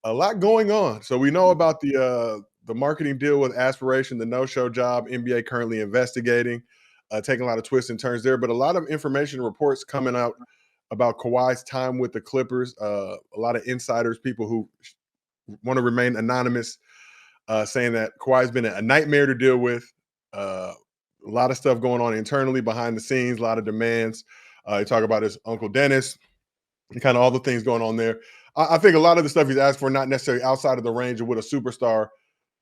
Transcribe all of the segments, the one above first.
a lot going on. So we know about the marketing deal with Aspiration, the no-show job. NBA currently investigating, taking a lot of twists and turns there. But a lot of information and reports coming out about Kawhi's time with the Clippers. A lot of insiders, people who want to remain anonymous, saying that Kawhi's been a nightmare to deal with. A lot of stuff going on internally behind the scenes, a lot of demands. They talk about his uncle Dennis and kind of all the things going on there. I think a lot of the stuff he's asked for, not necessarily outside of the range of what a superstar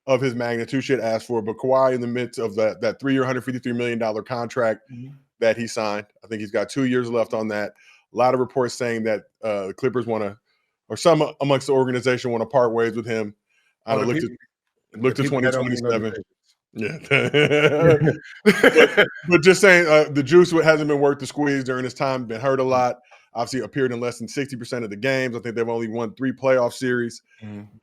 of his magnitude should ask for, but Kawhi in the midst of that 3-year, $153 million contract that he signed. I think he's got 2 years left on that. A lot of reports saying that the Clippers want to, or some amongst the organization want to part ways with him. I don't look to 2027. Yeah. but just saying, the juice hasn't been worth the squeeze during his time, been hurt a lot. Obviously appeared in less than 60% of the games. I think they've only won 3 playoff series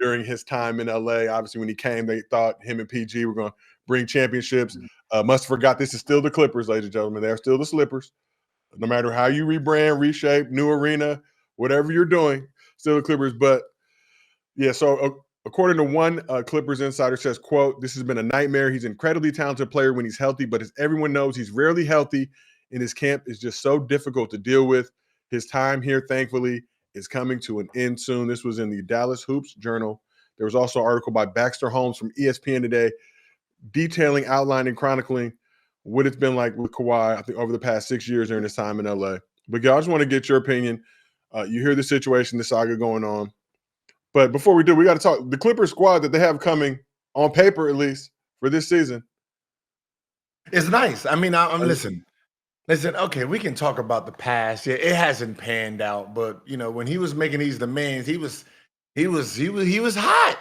during his time in LA. Obviously, when he came, they thought him and PG were going to bring championships. Must have forgot this is still the Clippers, ladies and gentlemen. They're still the Slippers. No matter how you rebrand, reshape, new arena, whatever you're doing, still the Clippers. But yeah, so according to one Clippers insider says, quote, "This has been a nightmare. He's an incredibly talented player when he's healthy, but as everyone knows, he's rarely healthy, and his camp is just so difficult to deal with. His time here, thankfully, is coming to an end soon." This was in the Dallas Hoops Journal. There was also an article by Baxter Holmes from ESPN today detailing, outlining, chronicling what it's been like with Kawhi, I think, over the past 6 years during his time in LA. But y'all, I just want to get your opinion. You hear the situation, the saga going on. But before we do, we got to talk the Clippers squad that they have coming, on paper at least, for this season. It's nice. I mean, I'm listen, okay, we can talk about the past. Yeah, it hasn't panned out, but you know, when he was making these demands, he was hot.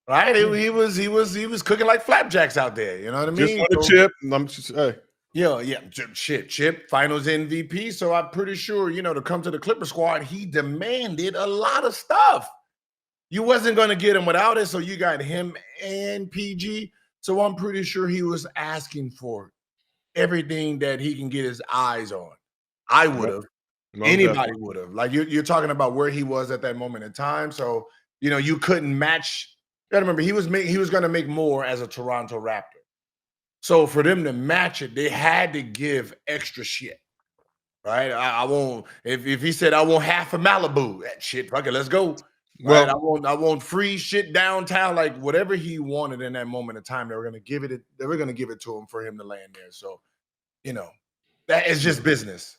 Right? He was cooking like flapjacks out there. You know what I mean? Just want a chip. I'm just, hey. Yeah, chip, finals MVP. So I'm pretty sure, you know, to come to the Clipper squad, he demanded a lot of stuff. You wasn't going to get him without it, so you got him and PG. So I'm pretty sure he was asking for everything that he can get his eyes on. I would have. Anybody would have. Like you're talking about where he was at that moment in time. So, you know, you couldn't match. You gotta remember, he was going to make more as a Toronto Raptor. So for them to match it, they had to give extra shit, right? I won't. If he said I want half of Malibu, that shit, fuck it, let's go. Right? Well, I want free shit downtown, like whatever he wanted in that moment of time. They were gonna give it. They were gonna give it to him for him to land there. So, you know, that is just business.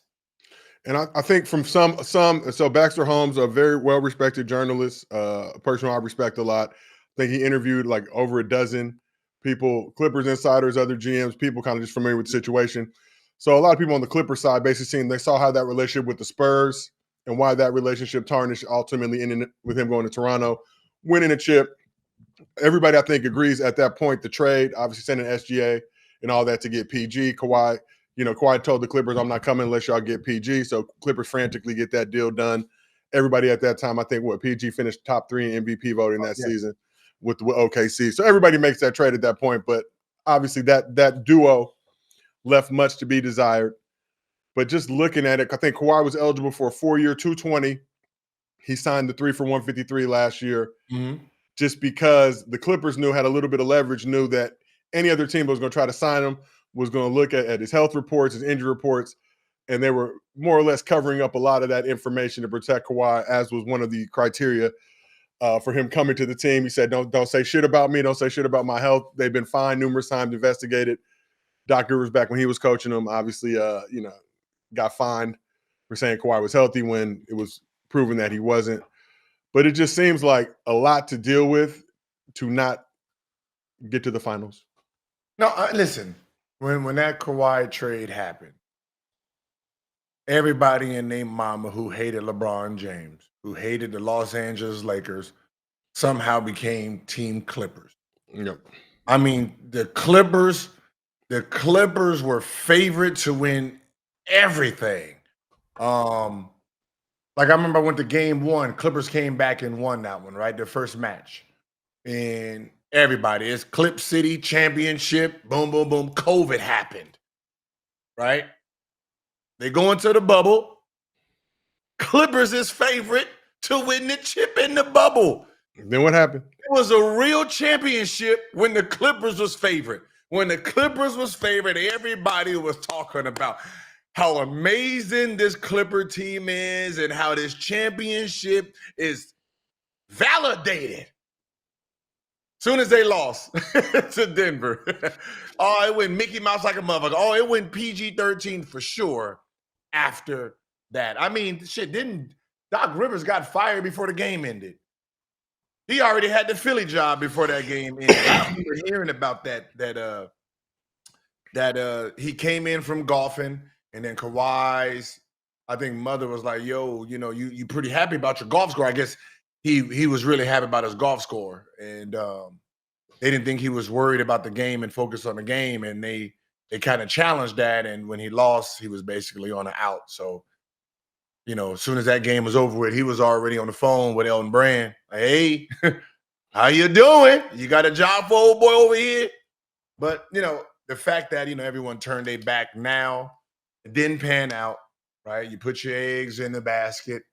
And I think from some, so Baxter Holmes, a very well-respected journalist, a person who I respect a lot. I think he interviewed like over a dozen people, Clippers insiders, other GMs, people kind of just familiar with the situation. So a lot of people on the Clippers side basically they saw how that relationship with the Spurs and why that relationship tarnished, ultimately ending with him going to Toronto, winning a chip. Everybody, I think, agrees at that point, the trade, obviously sending SGA and all that to get PG. Kawhi, you know, Kawhi told the Clippers, "I'm not coming unless y'all get PG." So Clippers frantically get that deal done. Everybody at that time, I think, PG finished top 3 in MVP voting that season with OKC. So everybody makes that trade at that point. But obviously that duo left much to be desired. But just looking at it, I think Kawhi was eligible for a 4-year, $220. He signed the 3 for $153 last year. Just because the Clippers had a little bit of leverage, knew that any other team that was going to try to sign him was going to look at his health reports, his injury reports, and they were more or less covering up a lot of that information to protect Kawhi, as was one of the criteria for him coming to the team. He said, don't say shit about me. Don't say shit about my health. They've been fined numerous times, investigated. Doc Rivers, back when he was coaching them, obviously, got fined for saying Kawhi was healthy when it was proven that he wasn't. But it just seems like a lot to deal with to not get to the finals. No, listen, when that Kawhi trade happened, everybody and their mama who hated LeBron James, who hated the Los Angeles Lakers, somehow became Team Clippers. Yep. I mean, the Clippers were favored to win everything. Like I remember I went to game 1, Clippers came back and won that one, right? Their first match. And everybody, it's Clip City championship, boom, boom, boom. COVID happened, right? They go into the bubble. Clippers is favorite. to win the chip in the bubble. Then what happened? It was a real championship when the Clippers was favored. When the Clippers was favored, everybody was talking about how amazing this Clipper team is and how this championship is validated. Soon as they lost to Denver, oh, it went Mickey Mouse like a motherfucker. Oh, it went PG-13 for sure after that. I mean, shit, didn't Doc Rivers got fired before the game ended? He already had the Philly job before that game ended. I remember hearing about that he came in from golfing, and then Kawhi's, I think, mother was like, yo, you know, you pretty happy about your golf score. I guess he was really happy about his golf score, and they didn't think he was worried about the game and focused on the game, and they kind of challenged that, and when he lost, he was basically on an out. So, you know, as soon as that game was over with, he was already on the phone with Elton Brand. Like, hey, how you doing? You got a job for old boy over here? But, you know, the fact that, you know, everyone turned their back now, it didn't pan out, right? You put your eggs in the basket.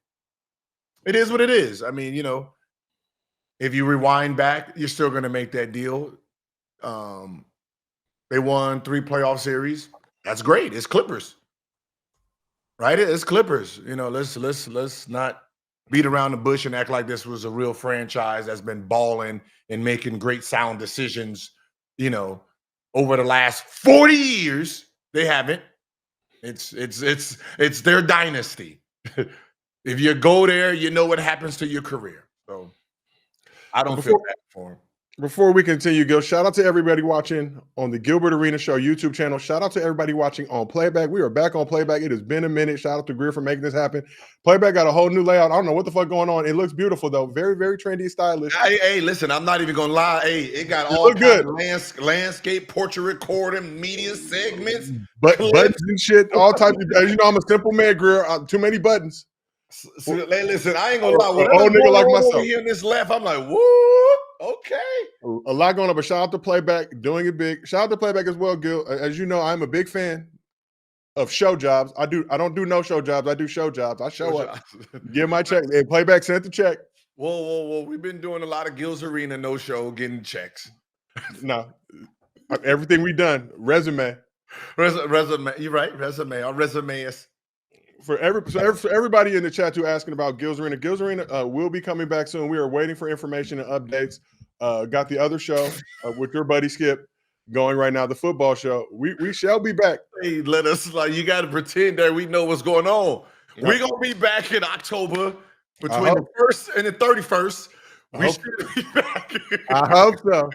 It is what it is. I mean, you know, if you rewind back, you're still going to make that deal. They won 3 playoff series. That's great. It's Clippers, right? It's Clippers. You know, let's not beat around the bush and act like this was a real franchise that's been balling and making great sound decisions. You know, over the last 40 years, they haven't. It's their dynasty. If you go there, you know what happens to your career. So I don't feel bad for him. Before we continue, Gil, shout out to everybody watching on the Gilbert Arena Show YouTube channel. Shout out to everybody watching on Playback. We are back on Playback. It has been a minute. Shout out to Greer for making this happen. Playback got a whole new layout. I don't know what the fuck going on. It looks beautiful, though. Very, very trendy, stylish. Hey, listen, I'm not even going to lie. Hey, it got all kinds of landscape, portrait recording, media segments. Buttons and shit, all types of, you know, I'm a simple man, Greer. Too many buttons. So, listen, I ain't going to lie. When old nigga like myself. Over here in this left, I'm like, what? Okay. A lot going on, but shout out to Playback, doing it big. Shout out to Playback as well, Gil. As you know, I'm a big fan of show jobs. I don't do no show jobs. I do show jobs. I show up, give my check, and Playback sent the check. Whoa. We've been doing a lot of Gil's Arena no show, getting checks. No, everything we done, resume. You're right, resume. Our resume is. For everybody in the chat who asking about Gil's Arena will be coming back soon. We are waiting for information and updates. Got the other show with your buddy Skip going right now, the football show. We shall be back. Hey, let us, like, you got to pretend that we know what's going on. Yeah. We're going to be back in October between the 1st and the 31st. We should be back. I hope so.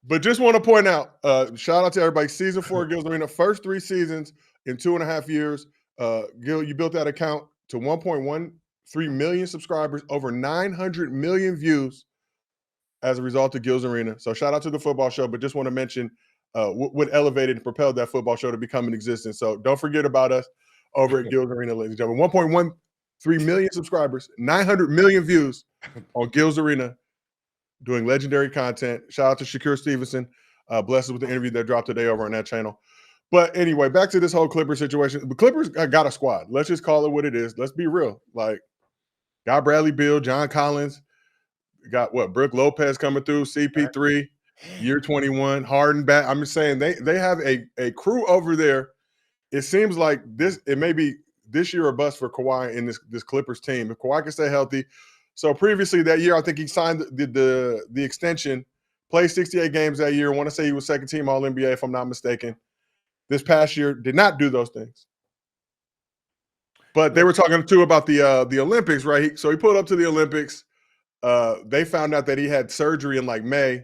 But just want to point out, shout out to everybody. Season 4 Gil's Arena, first 3 seasons in 2.5 years. Gil, you built that account to 1.13 million subscribers, over 900 million views as a result of Gil's Arena. So shout out to the football show, but just want to mention what elevated and propelled that football show to become in existence. So don't forget about us over at Gil's Arena, ladies and gentlemen. 1.13 million subscribers, 900 million views on Gil's Arena, doing legendary content. Shout out to Shakur Stevenson. Bless us with the interview that dropped today over on that channel. But anyway, back to this whole Clippers situation. The Clippers got a squad. Let's just call it what it is. Let's be real. Like, got Bradley Beal, John Collins, got Brooke Lopez coming through, CP3, year 21, Harden back. I'm just saying they have a crew over there. It seems like it may be this year or bust for Kawhi in this Clippers team. If Kawhi can stay healthy. So previously that year, I think he signed the extension, played 68 games that year. I want to say he was second team All-NBA, if I'm not mistaken. This past year did not do those things. But they were talking too about the Olympics, right? So he pulled up to the Olympics. They found out that he had surgery in like May.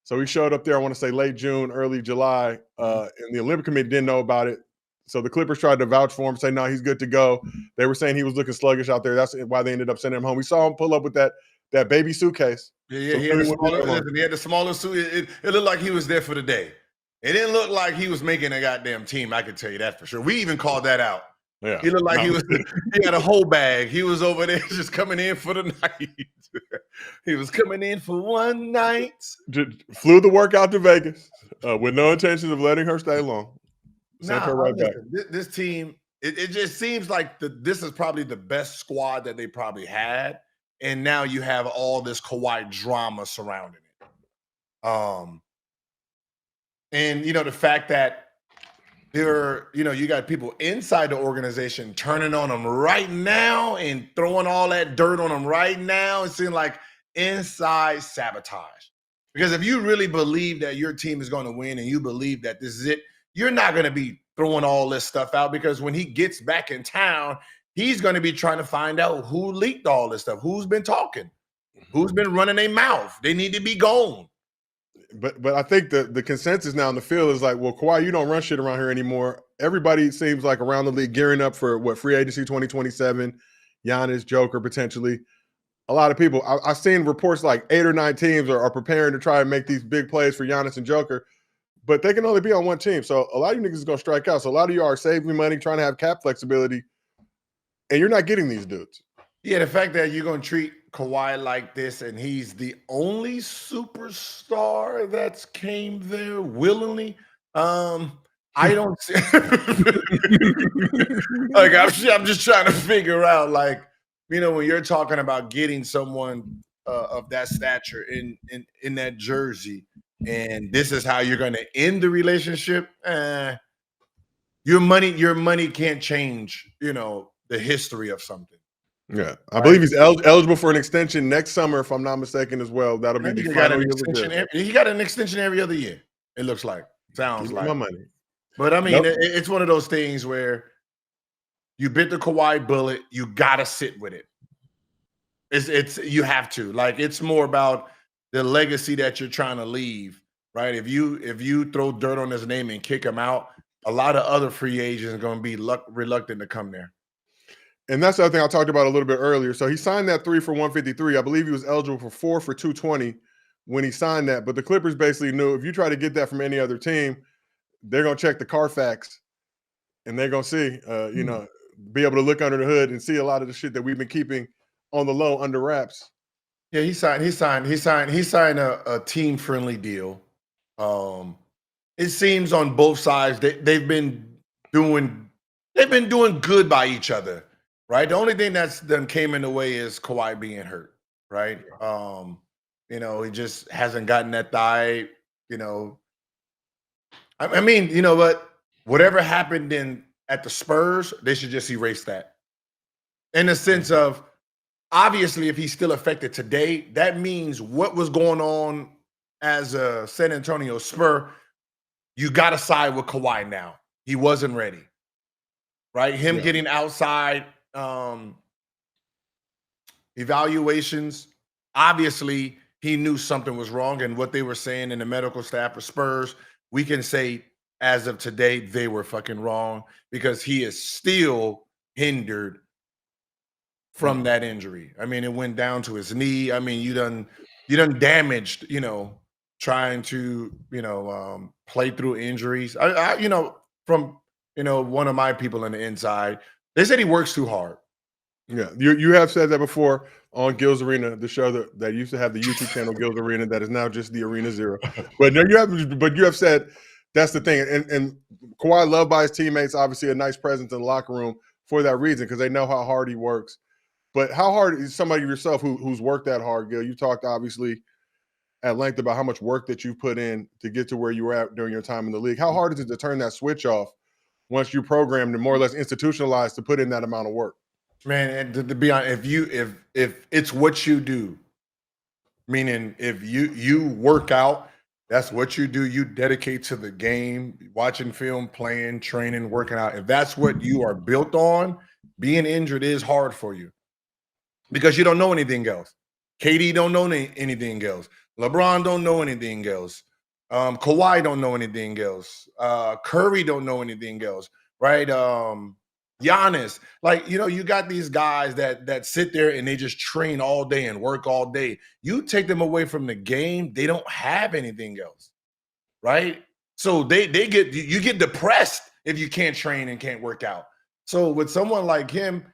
So he showed up there, I want to say late June, early July. And the Olympic Committee didn't know about it. So the Clippers tried to vouch for him, say, no, he's good to go. They were saying he was looking sluggish out there. That's why they ended up sending him home. We saw him pull up with that baby suitcase. Yeah, he had the smaller suit. It looked like he was there for the day. It didn't look like he was making a goddamn team. I can tell you that for sure. We even called that out. Yeah, he looked like he had a whole bag. He was over there just coming in for the night. He was coming in for one night. Flew the workout to Vegas with no intention of letting her stay long. Sent her right back. This team, it just seems like this is probably the best squad that they probably had and now you have all this Kawhi drama surrounding it. And the fact that you got people inside the organization turning on him right now and throwing all that dirt on him right now. It seems like inside sabotage. Because if you really believe that your team is going to win and you believe that this is it, you're not going to be throwing all this stuff out, because when he gets back in town, he's going to be trying to find out who leaked all this stuff, who's been talking, who's been running their mouth. They need to be gone. But I think the consensus now in the field is like, well, Kawhi, you don't run shit around here anymore. Everybody seems like around the league gearing up for free agency 2027, Giannis, Joker potentially. A lot of people, I've seen reports like 8 or 9 teams are preparing to try and make these big plays for Giannis and Joker, but they can only be on one team. So a lot of you niggas is going to strike out. So a lot of you are saving money, trying to have cap flexibility, and you're not getting these dudes. Yeah, the fact that you're going to treat Kawhi like this, and he's the only superstar that's came there willingly. I don't see. Like I'm just trying to figure out, like, when you're talking about getting someone of that stature in that jersey, and this is how you're going to end the relationship. Your money can't change, the history of something. Yeah, I believe he's eligible for an extension next summer, if I'm not mistaken, as well. That'll be the final year. He got an extension every other year. It looks like. Sounds like. My money. But I mean, it's one of those things where you bit the Kawhi bullet. You gotta sit with it. It's you have to. Like, it's more about the legacy that you're trying to leave, right? If you throw dirt on his name and kick him out, a lot of other free agents are going to be reluctant to come there. And that's the other thing I talked about a little bit earlier. So he signed that 3 for 153. I believe he was eligible for 4 for 220 when he signed that. But the Clippers basically knew if you try to get that from any other team, they're going to check the Carfax and they're going to see, be able to look under the hood and see a lot of the shit that we've been keeping on the low under wraps. Yeah, he signed a team-friendly deal. It seems on both sides they've been doing good by each other. Right. The only thing that's done came in the way is Kawhi being hurt. Right. He just hasn't gotten that thigh. I mean, whatever happened at the Spurs, they should just erase that. In the sense of, obviously, if he's still affected today, that means what was going on as a San Antonio Spur, you got to side with Kawhi now. He wasn't ready. Right. Him getting outside evaluations, obviously he knew something was wrong, and what they were saying in the medical staff for Spurs, we can say as of today they were fucking wrong, because he is still hindered from that injury. I mean, it went down to his knee. I mean, you done damaged, trying to play through injuries. From one of my people on the inside, they said he works too hard. Yeah, you have said that before on Gil's Arena, the show that used to have the YouTube channel Gil's Arena, that is now just the Arena Zero. But no, you have said that's the thing. And Kawhi, loved by his teammates, obviously a nice presence in the locker room for that reason, because they know how hard he works. But how hard is somebody yourself who's worked that hard, Gil? You talked obviously at length about how much work that you've put in to get to where you were at during your time in the league. How hard is it to turn that switch off once you programmed and more or less institutionalized to put in that amount of work? Man, and to be honest, if it's what you do, meaning if you work out, that's what you do. You dedicate to the game, watching film, playing, training, working out. If that's what you are built on, being injured is hard for you, because you don't know anything else. KD don't know anything else. LeBron don't know anything else. Kawhi don't know anything else. Curry don't know anything else, right? Giannis, like, you got these guys that sit there and they just train all day and work all day. You take them away from the game, they don't have anything else, right? So you get depressed if you can't train and can't work out. So with someone like him,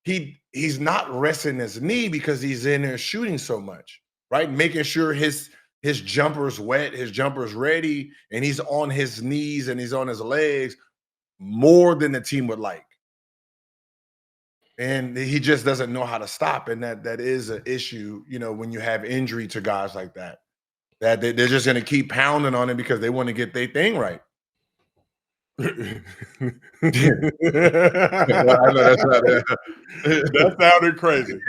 he's not resting his knee because he's in there shooting so much, right? Making sure his jumper's wet, his jumper's ready, and he's on his knees and he's on his legs more than the team would like. And he just doesn't know how to stop. And that is an issue, when you have injury to guys like that. That they're just going to keep pounding on it because they want to get their thing right. I know that's not that sounded crazy.